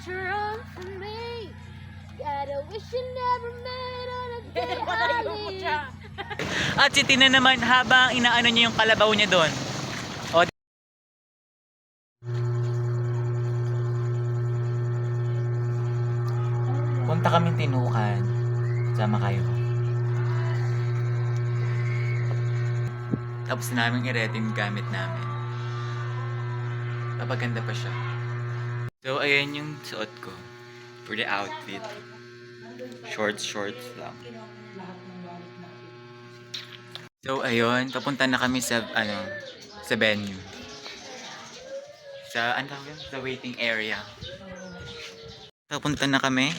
picture of me. Gotta wish you never met on a day I live. At si Tina naman habang inaano niya yung kalabaw niya doon. O, punta kami Tinukan. Sama kayo. Tapos namin i-ready yung gamit namin. Papaganda pa siya. So, ayan yung suot ko. For the outfit. Shorts lang. So, ayun. Papunta na kami sa, sa venue. Sa, ano tawag yun? Sa waiting area. Papunta na kami.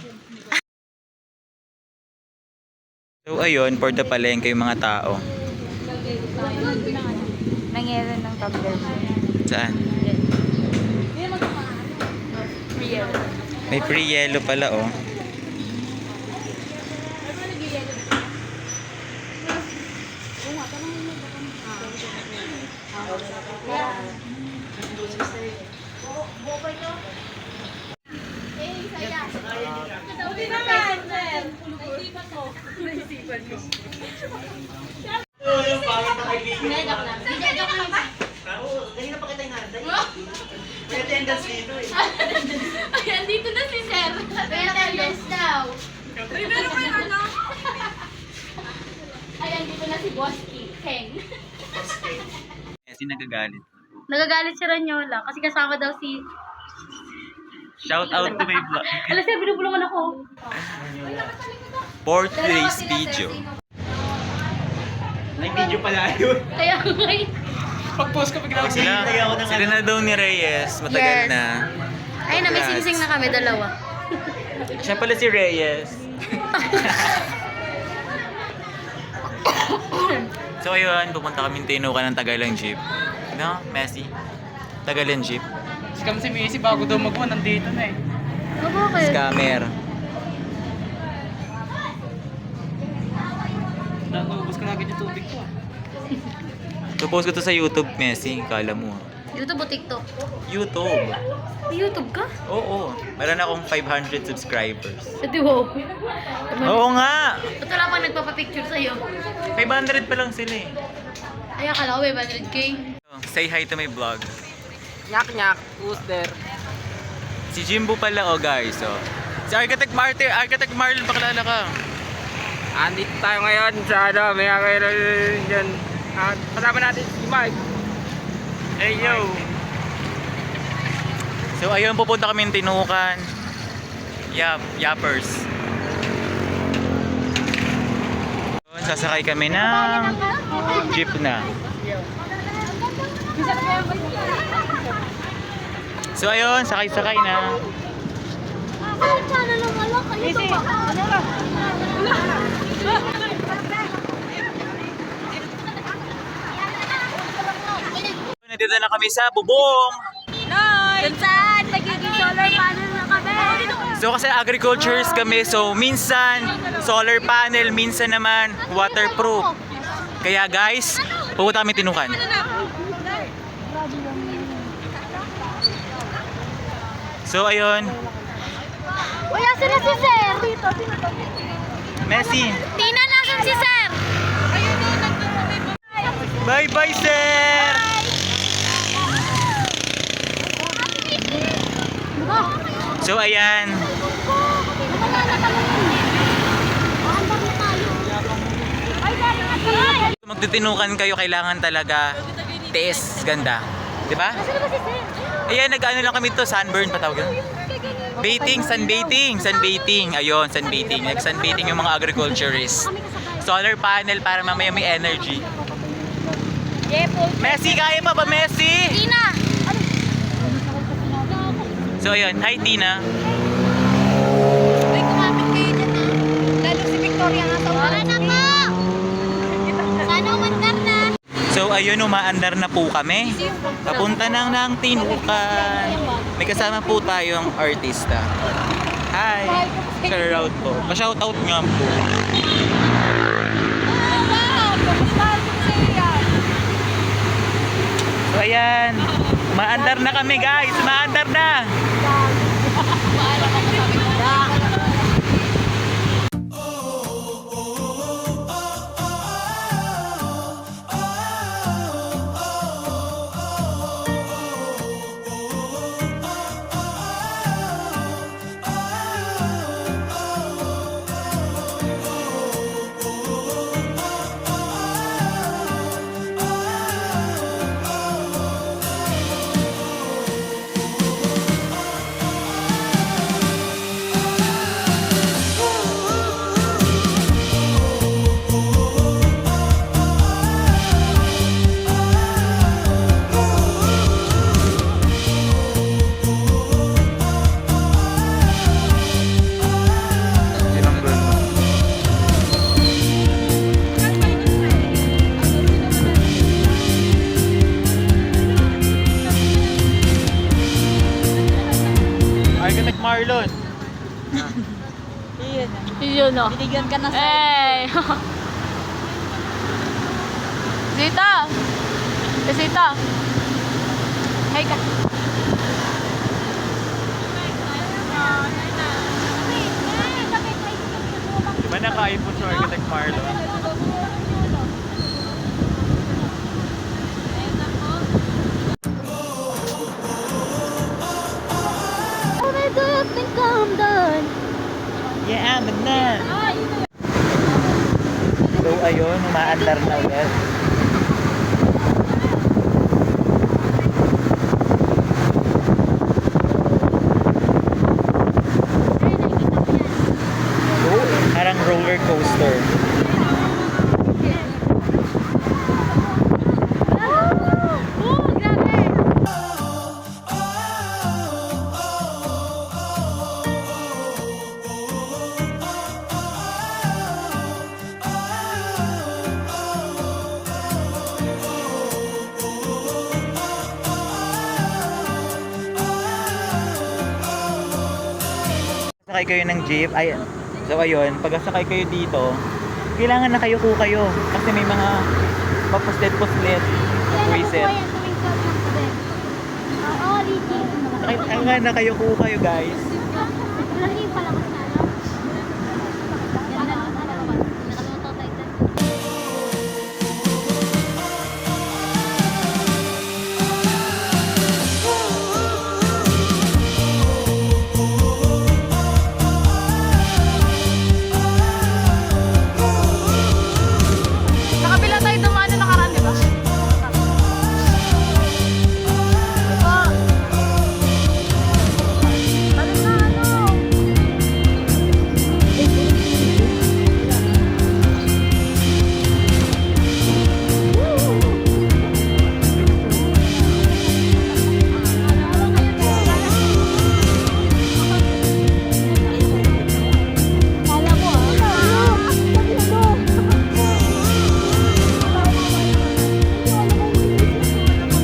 So, ayun. For the palengke yung mga tao. Nangyari ng tumbler mo. Saan? Free yellow. May free yellow pala, oh. Ay, andito na si Sir. Pero attendance daw. Ay, meron kayo ano? Ay, andito na si Boss Keng. Kasi nagagalit. Nagagalit si Ranyola kasi kasama daw si... Shout out to my vlog. Alam siya, binubulungan ako. For today's video. May video pala yun. Kaya ngayon. Pag-post ko bigla Sila na daw ni Reyes. Matagal Yes. na. Ay, na may singsing na kami, dalawa. Siya pala si Reyes. So ayun, pupunta kami Tinukan ng Tagalang Jeep. No, Messi? Tagalang Jeep. Scam si Missy bago daw mag-1, nandito na eh. Bakit? Scammer. Naubos ka na agad yung tubig ko. Post ko to sa YouTube, Messi. Kala mo. YouTube o TikTok? YouTube. May YouTube ka? Oo. Meron akong 500 subscribers. Ito, wow. Oo nga! Ba't wala pang nagpapapicture sa'yo? 500 pa lang sila eh. Ay, akala ko may 100K. Say hi to my vlog. Nyak, who's there? Si Jimbo pala, oh guys. Oh. Si Architect Marlon, pakilala ka. Andito tayo ngayon sa ano, may kakailan dyan. At kasama natin si Mike. Hey yo! So ayun, pupunta kami Tinukan. Yappers. Sasakay kami ng jeep na. So ayun, sakay-sakay na. Sana lang wala kayo ba? Nandito na kami sa Bubong. Kung saan? Nagiging solar panel na kami. So kasi agriculturist kami, so minsan solar panel, minsan naman waterproof. Kaya guys, pupunta kami Tinukan. So ayun, Wala sila si Sir. Messi. Tina, nasan si Sir? Bye bye sir! So ayan, magtitinukan kayo, kailangan talaga test, ganda. 'Di ba? Ayan, nag-ano lang kami to, sunburn pa tawag yun. Sunbathing. Ayun, sunbathing. Nag-sunbathing yung mga agriculturists. Solar panel para mamaya may energy. Messi, kaya pa ba Messi? Tina! So ayun, hi Tina. Uy, kumapit kayo dyan ah. Lalo si Victoria nga sa ulan. Sana po! Sana umandar na. So ayun, umaandar na po kami. Papunta nang ng Tinukan. May kasama po tayong artista. Hi! Shoutout po. Pa-shoutout nga po. So ayan, maandar na kami guys, maandar na. Marlon. Yun o. Binigyan ka na sa... Hey! Sita! Sita! Hey ka! Di ba naka-iPhone sa Architect Marlon? Oh my God, think I'm done. Yeah, but na. So ayun, umaandar na ulit. So, parang roller coaster. Oh, grabe! Sakay kayo ng jeep, ayan. So ayun, pag sakay kayo dito, kailangan nakayuko kayo kasi may mga papuslet-puslet na buwisit. Oo, Ricky. Kailangan nakayuko kayo guys. Lagi pala ko na, no? Yan na, nakalimutan tayo. Sa kabila tayo dumaan na nakaraan, di ba? Ano na, ano? Kala mo,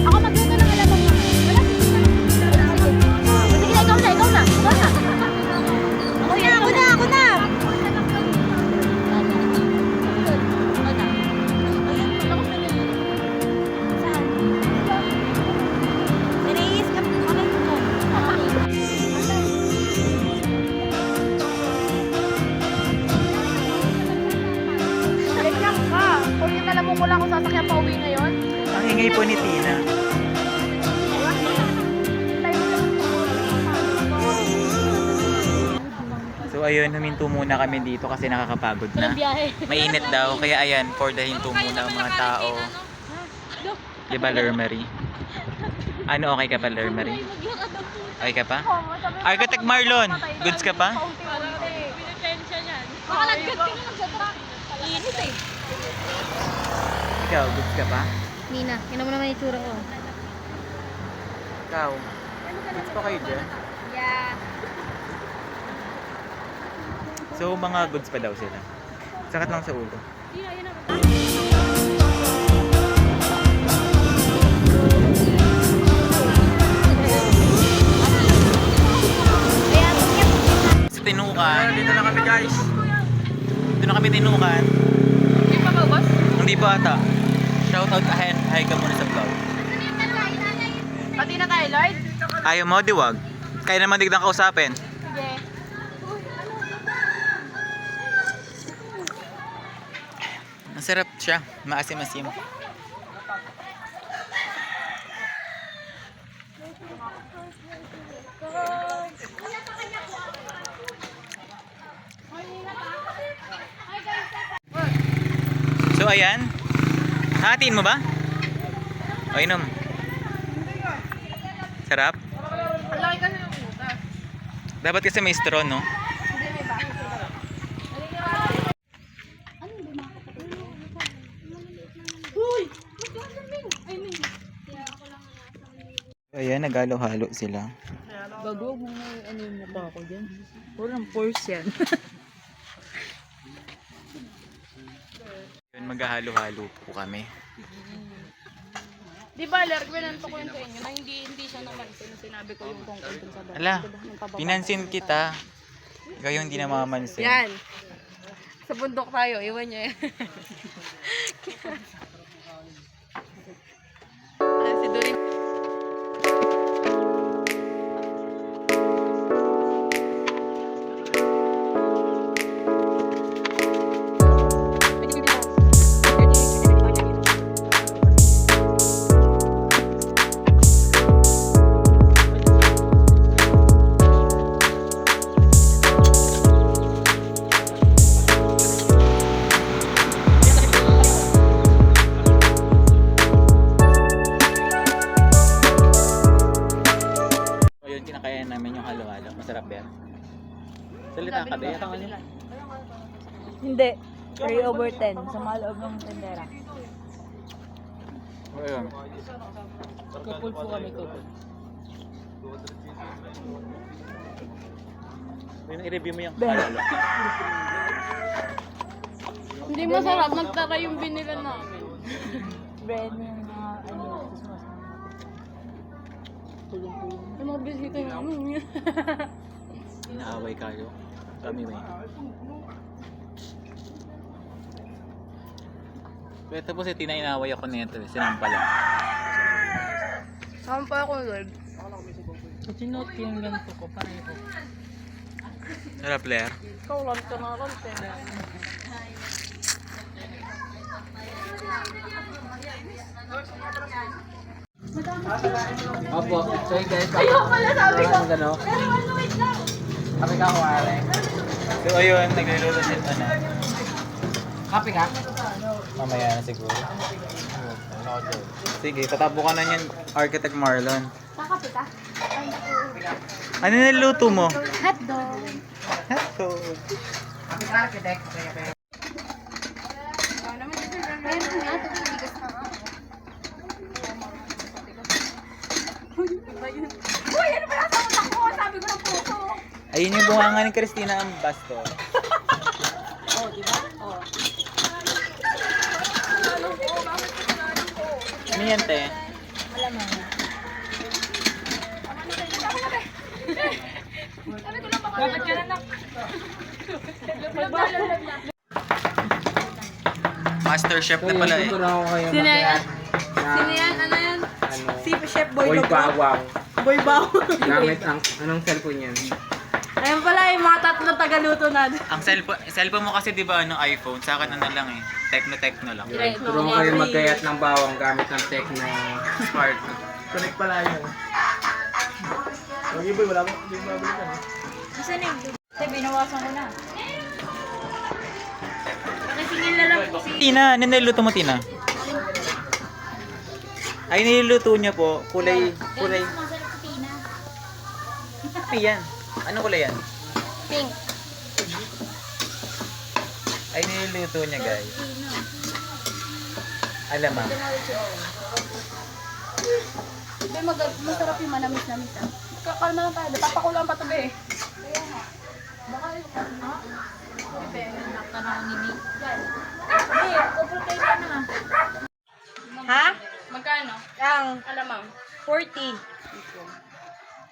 ako magluto ng alamang mo. Sige na, ikaw na, ikaw na. Ikaw na. Ako na. Saan? Naiis ka po. Ganyan ka. Kung yun alam mo ko lang kung sasakyan pa uwi ngayon. Ang ingay po ni Tina. So ayun, huminto muna kami dito kasi nakakapagod na. Mainit daw, kaya ayan, for the hinto muna ang mga tao. Diba, Lermary? Ano, okay ka pa, Lermary? Okay ka pa? Architect Marlon, goods ka pa? Makalagkat ka na lang sa truck. Init eh. Ikaw, goods ka pa? Nina, yun mo naman yung tsura ko. Ikaw, goods pa kayo dyan? Yeah. So, mga goods pa daw sila. Sakit lang sa ulo. Sa Tinukan. Dito na kami guys. Dito na kami Tinukan. Hindi pa ba, boss? Hindi pa ata. Shoutout ahead. Hi ka muna sa vlog. Pati na tayo, Lord? Ayaw mo, diwag. Kaya naman digdang kausapin. Sige. Masarap siya. Maasim-asim. So ayan. Hatiin mo ba? O inom. Sarap? Ang laki kasi ng butas. Dapat kasi may straw, no? Hindi, may bakit. Ayan, nagalo-halo sila. Bago, may ano yung mukha ko dyan. Walang force yan. Yun, maghahalo-halo po kami. Di ba, Ler, binanto ko yun sa inyo na hindi siya namansin nung sinabi ko yung tungkol dun sa dati. Ala, Diba, nung pababa pinansin ko kita. Ikaw yung hindi namamansin. Yan. Sa bundok tayo, iwan niya yan. Si Dorin. So, yun, kinakain namin yung halo-halo. Masarap yan. Salita ka din. Hindi. 3/10 sa mga loob ng tendera. Ayun. Couple po kami, couple. I-review mo yung halo-halo. Hindi masarap, nagtara yung binila namin. Brand yung mga ano, sumasama. Tulong-tulong. Yung mga bisita namin. Inaaway kayo. Kami may. Pero tapos tina inaaway ako nito. Sinampal lang. Saan pa ako, Lord? Pag sinuot ko yung ganito ko, parang ito. Sarap, Blair. Ikaw lang ka na lang, Opo. So guys, ayun pala sabi ko. Ano? Kape ka kuwari. So ayun, nagluluto si ano. Kape ka? Mamaya na siguro. Sige, tatapo ka na yan, Architect Marlon. Kakape ka? Ano niluto mo? Hotdog. Hotdog. Kape ka, architect. Ayun nga, ito bigas na nga. Uy, ano ba nasa utak ko? Sabi ko ng puso. Ayun yung bunganga ni Christina ang basto. Oh, di ba? Oh. Ano yan, te? Dapat ka na Master Chef na pala eh. Tuturo ko kayo Sino yan? na- Sino yan? Ano yan? Ano? Si Chef Boy Boy Logro. bawang. Boy Bao. Gamit ang anong cellphone yan? Ayun pala, yung mga tatlong tagaluto natin. Ang cellphone mo kasi 'di ba ano iPhone, sa akin ano lang eh. Techno lang. Tuturo ko kayo magkayat ng bawang gamit ng Tecno Spark. Connect pala yun. Yung boy, wala mo. Hindi mo mabalikan eh. Kasi Kasi binawasan ko na. Nakisingil na lang po si... Tina, ano niluto mo, Tina? Ay, niluto niya po. Kulay. Ano yan? Anong kulay yan? Pink. Ay, niluto niya, guys. Alam ah. Masarap yung manamis-namis ah. Kakalma lang tayo. Papakulang pa ito be. Kaya nga. Baka yung na. Nakanaw ni Nick. Hindi, overtake ka na. Ha? Magkano? Ang Alamang. 40.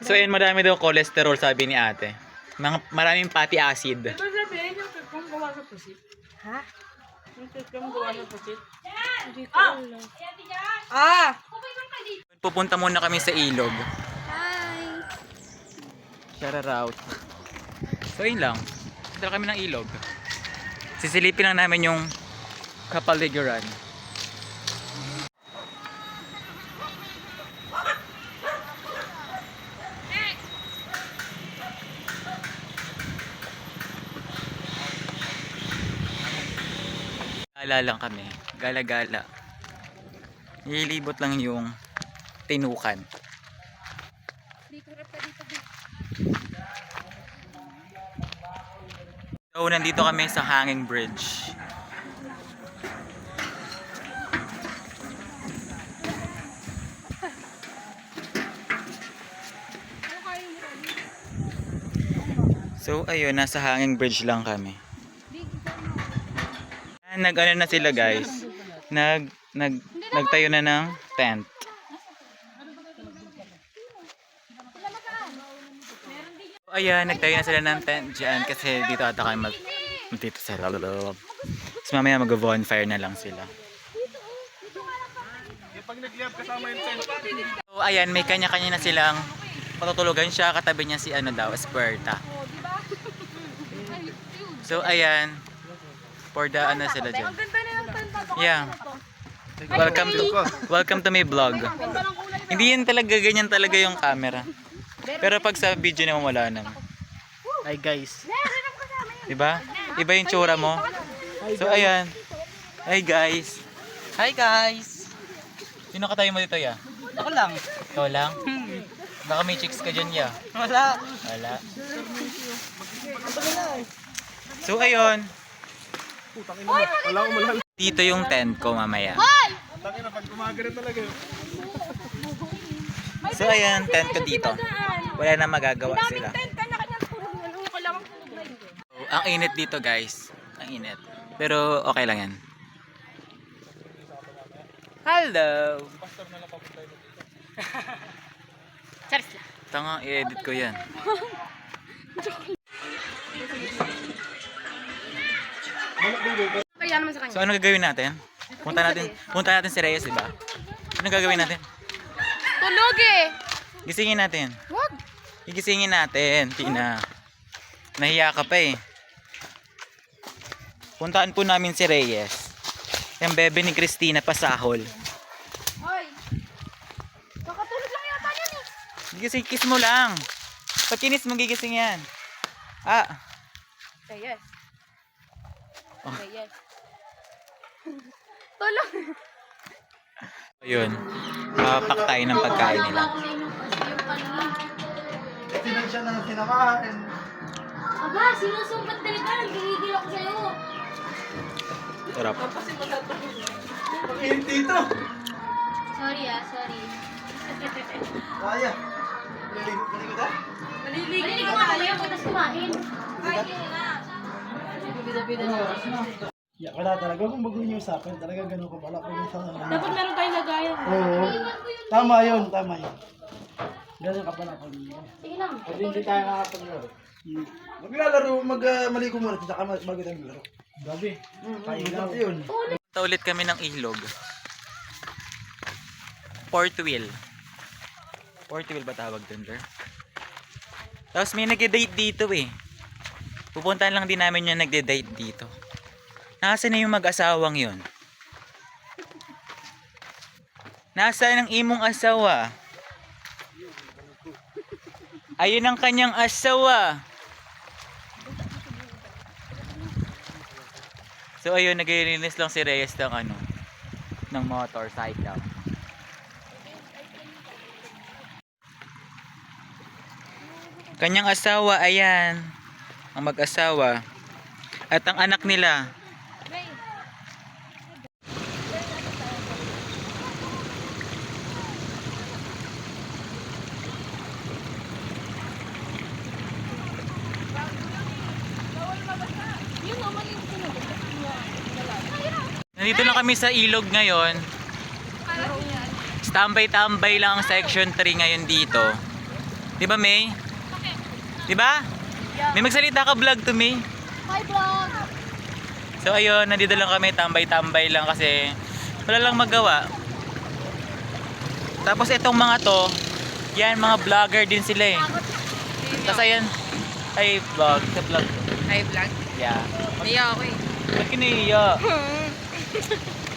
So, yun, marami daw cholesterol, sabi ni ate. Maraming fatty acid. Ito sabihin yung kung gawa sa pusit. Ha? Yung kung gawa sa pusit. Ah! Pupunta muna kami sa ilog. Hi! Shout out. So, yun lang. Dala kami ng ilog. Sisilipin lang namin yung kapaligiran. Gala lang kami. Gala-gala. Nililibot lang yung tinukan. So, nandito kami sa hanging bridge. So, ayun, nasa hanging bridge lang kami. Nag-ano na sila, guys. Nagtayo na ng tent. Ayan, nagtayo na sila ng tent dyan kasi dito ata kayo dito sa lalo. Tapos mamaya mag-bonfire na lang sila. So ayan, may kanya-kanya na silang patutulugan siya. Katabi niya si ano daw, Esperta. So ayan, for the ano sila dyan. Ang ganda na yung tent na to. Yeah. Welcome to my vlog. Hindi yan talaga, ganyan talaga yung camera. Pero pag sa video naman wala naman. Hi guys. Diba? Iba yung tsura mo. So ayan. Hi guys. Hi guys. Sino katayo mo dito ya? Ako lang. Ikaw lang? Baka may chicks ka dyan ya. Wala. Wala. So ayun. Dito yung tent ko mamaya. So ayan, tent ko dito. Wala na magagawa sila. Kanya-kanyang tulog. Walang kailangan tulog na yun. So, ang init dito guys. Ang init. Pero okay lang yan. Hello! Charis lang. Tanga, i-edit ko yan. Kaya naman sa kanya. So ano gagawin natin? Punta natin si Reyes, diba? Ano gagawin natin? Tulog eh. Gisingin natin. Wag. Gigisingin natin, Tina. Nahiya ka pa eh. Puntaan po namin si Reyes. Yung bebe ni Christina pasahol. Hoy. Kakatulog lang yata yan eh. Gigising, kiss mo lang. Pag kinis mo, gigising yan. Ah. Say yes. Oh. Say yes. Tulog. Ayun. Papak tayo ng pagkain nila. Tinag siya ng sinakain. Aba, sinusumbat talaga. Nagigigil ako sa'yo. Sarap. Ang init dito. Sorry sorry. Kaya. Naligo ka? Maliligo nga kayo, putas kumain. Ay, Ya, wala talaga. Kung bago niyo sa akin, talaga ganun ka pala. Kung sa dapat meron tayong lagayan. Oo. Tama yun, tama yun. Ganun ka pala. Sige lang. Pag hindi tayo nakapaglaro. Maglalaro, maligo muna. Tsaka bago tayo maglaro. Gabi. Kailan yun. Punta ulit kami ng ilog. Port wheel. Port wheel ba tawag dun, Ler? Tapos may nagde-date dito eh. Pupuntahan lang din namin yung nagde-date dito. Nasaan na yung mag-asawang yun? Nasaan ang imong asawa? Ayun ang kanyang asawa. So ayun, naglilinis lang si Reyes ng ano, ng motorcycle. Kanyang asawa, ayan. Ang mag-asawa. At ang anak nila. Nandito lang kami sa ilog ngayon. Tambay-tambay lang ang section 3 ngayon dito. 'Di ba, May? 'Di ba? May magsalita ka vlog to me. Hi, vlog. So ayun, nandito lang kami, tambay-tambay lang kasi wala lang magawa. Tapos itong mga to, yan mga vlogger din sila eh. Tapos ayun, ay vlog, sa vlog. Hi, vlog. Yeah. Naiya ako eh. Ba't kiniya?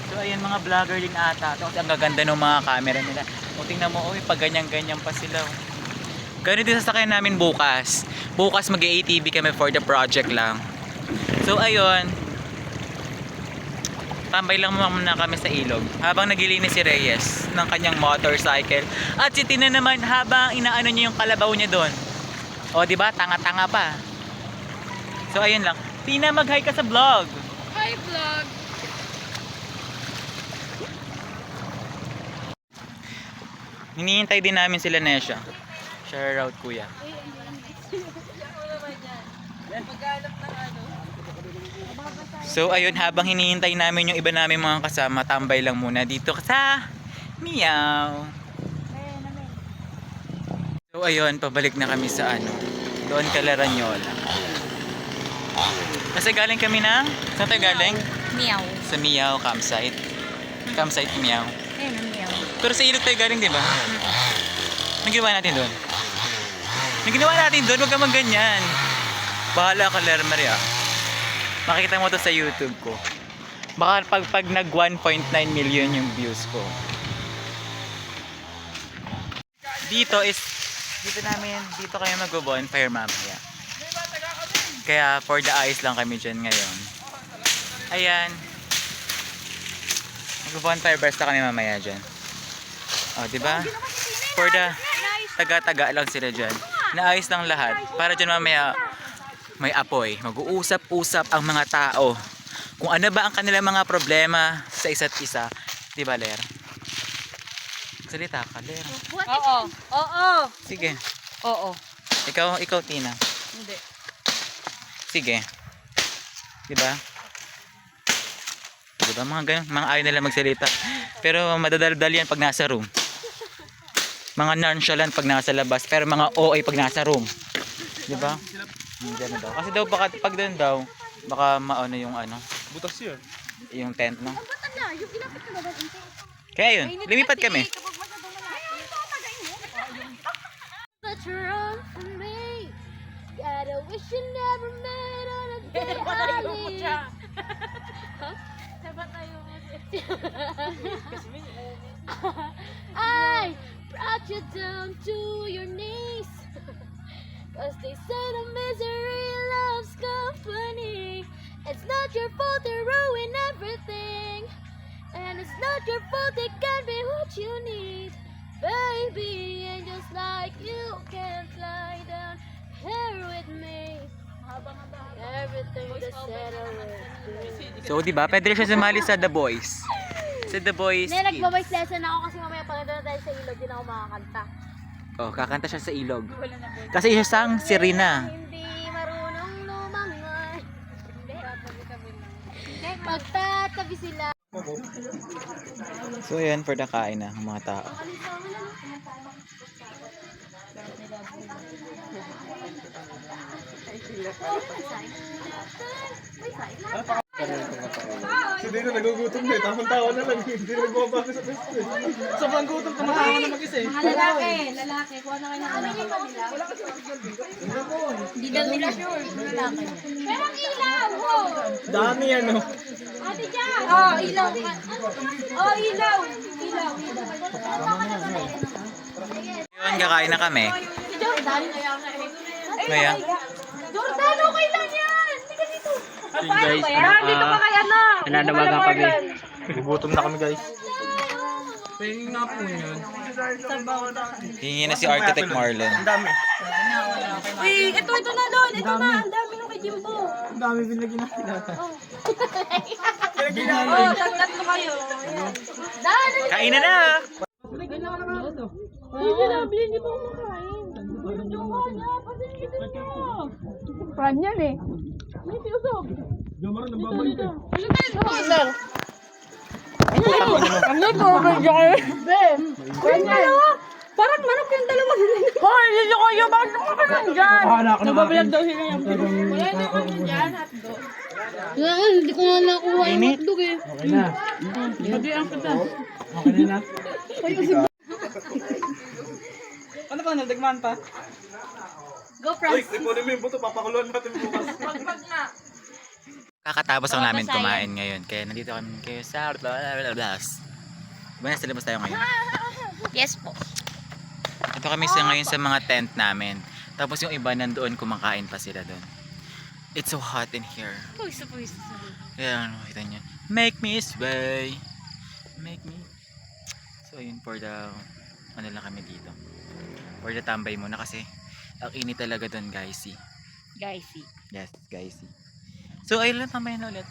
So ayan, mga vlogger din ata. Tapos ang gaganda ng mga camera nila. O tingnan mo, oy, pag ganyan-ganyan pa sila. Ganito din sasakyan namin bukas. Bukas mag-ATV kami for the project lang. So ayun, tambay lang muna kami sa ilog habang nagilinis si Reyes ng kanyang motorcycle. At si Tina naman habang inaano niya yung kalabaw niya doon. O di ba, tanga-tanga pa. So ayun lang. Tina, mag-hi ka sa vlog. Hi, vlog. Hinihintay din namin sila Nesha. Share out, kuya. So ayun, habang hinihintay namin yung iba namin mga kasama, tambay lang muna dito sa Meow. So ayun, pabalik na kami sa ano, Doon ka Laranyola. Kasi galing kami ng... Saan tayo galing? Meow. Sa Miao campsite. Campsite Miao. Ayun ang meow. Pero sa ilog tayo galing, di ba? Anong ginawa natin doon? Anong ginawa natin doon? Huwag ka magganyan. Bahala ka, Lermery ah. Makikita mo to sa YouTube ko. Baka pag nag 1.9 million yung views ko. Dito kayo mag-bonfire mamaya. Kaya for the eyes lang kami dyan ngayon. Ayan. Mag-bonfire basta kami mamaya dyan. O, diba? For the taga-taga lang sila dyan. Naayos lang lahat. Para dyan mamaya may apoy. Mag-uusap-usap ang mga tao. Kung ano ba ang kanilang mga problema sa isa't isa. Diba, Ler? Salita ka, Ler. Oo. Oo. Sige. Oo. Ikaw, Tina. Hindi. Sige. Diba? Diba? Mga ganun. Mga ayaw nila magsalita. Pero madadaldal yan pag nasa room. Mga nonchalant pag nasa labas. Pero mga OA pag nasa room. Diba? Diyan na daw. Kasi daw baka pag doon daw, baka maano yung ano. Butas yun. Yung tent, no? Yung ilapit ko na ba? Kaya yun. Lumipat kami. But you're on for me. Gotta wish you never met on a day I live. I brought you down to your knees. Cause they say the misery loves company. It's not your fault they ruin everything. And it's not your fault they can't be what you need. Baby, and just like you can fly down here with me. Everything just settle with me. So, di ba? Pwede rin siya sumali sa The Boys. Sa The Boys Hindi, Kids. nagbaboys lesson ako kasi mamaya pag nandun tayo sa ilog, din ako makakanta. Oh, kakanta siya sa ilog. Kasi siya sang Serena. Hindi marunong lumangoy. Magtatabi sila. So, ayan, for the kain na, mga tao. Si Dino nagugutom na eh. Tamang-tawa na lang. Hindi na nagbabago sa pwesto eh. Sobrang gutom, tumatawa na mag-isa eh. Lalaki, kuha na kayo ng ano. Hindi daw nila sure. Lalaki. Pero ang ilaw! Oh! Dami yan oh. Ate dyan! Oh, ilaw! Oh, ilaw! Ilaw! Yun, kakain na kami. Si Jordan! Ngayon, Jordan, okay lang yan! Hindi ka dito! Guys, Dito pa kaya na! nananawagan kami. Gugutom na kami guys. Pahingin nga po yun. hingi na si Architect Marlon. Ang dami. Uy, ito na doon! Ito na! Ang dami nung kay Jimbo! Ang dami binigyan natin. Oh, tatlo kayo! Dahil! Kain na na! Uy, sinabi hindi pa kumakain. Yung jowa niya, pasigilin niya. Pran yan eh. May tiusog. Gamara na babalik eh. Ano to? Ben, pran yan. Parang manok yung dalawa. Hoy, hindi ko kayo. Bakit kumakain dyan? Nababalag daw. Wala na kami dyan, hotdog. Hindi ko nga nakuha yung hotdog eh. Okay na. Hindi ang kita. Okay na. Ano pa? Nagdagman pa? Go, Franz. Ipunin mo yung buto. Papakuluan natin bukas. Pagpag na. Kakatapos lang namin kumain ngayon. Kaya nandito kami kayo sa... Diba nasa labas tayo ngayon? Yes po. Ito kami sa ngayon sa mga tent namin. Tapos yung iba nandoon kumakain pa sila doon. It's so hot in here. Pwisa. Kaya ano, kita nyo. Make me sway. Make me. So yun for the... Ano lang kami dito. For the tambay muna kasi ang init talaga doon guys. Guys, Yes guys. So ayun lang, tambay na ulit.